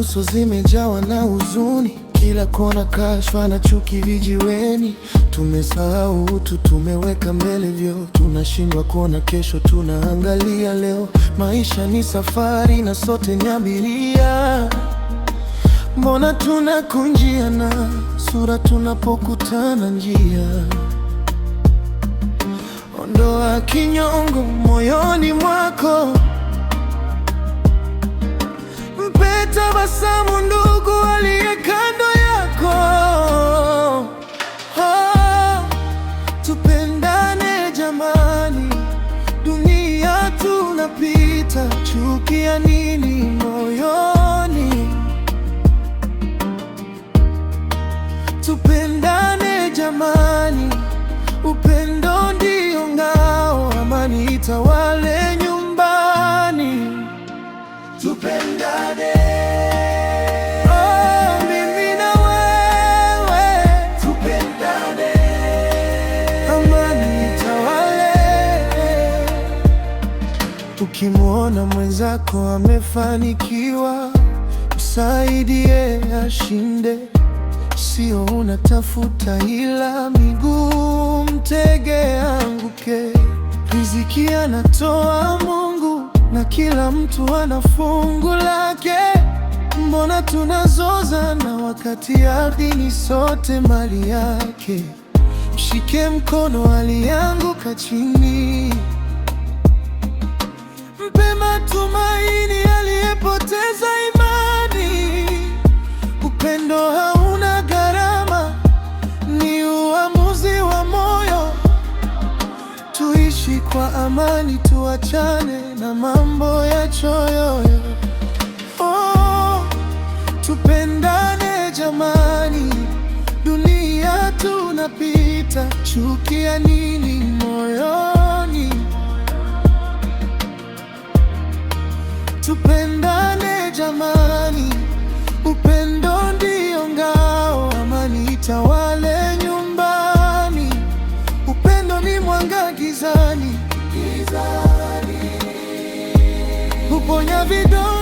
nyuso zimejawa na huzuni, kila kona kashfa na chuki vijiweni. Tumesahau utu, tumeweka mbele vyeo, tunashindwa kuona kesho, tunaangalia leo. Maisha ni safari na sote ni abiria, mbona tunakunjiana sura tunapokutana njia? Ondoa kinyongo moyoni mwako, mpe tabasamu ndugu aliye kando yako. Tupendane jamani, dunia tunapita, chuki ya nini moyoni? Tupendane jamani, upendo ndio ngao, amani itawale nyumbani. Tupendane, oh, mimi na wewe, tupendane, amani itawale. Ukimwona mwenzako amefanikiwa, msaidie ashinde, sio unatafuta ila miguu mtege anguke. Riziki anatoa Mungu na kila mtu ana fungu lake, mbona tunazozana wakati ardhi ni sote mali yake? Mshike mkono alianguka chini, mpe matumaini aliyepoteza imani. Upendo hauna gharama, ni uamuzi wa moyo. Tuishi kwa amani, tuachane na mambo ya choyo. Oh, tupendane jamani, dunia tunapita, chuki ya nini moyoni? Tupendane jamani, upendo ndio ngao, amani itawale nyumbani. Upendo ni mwanga gizani, uponya vidonda.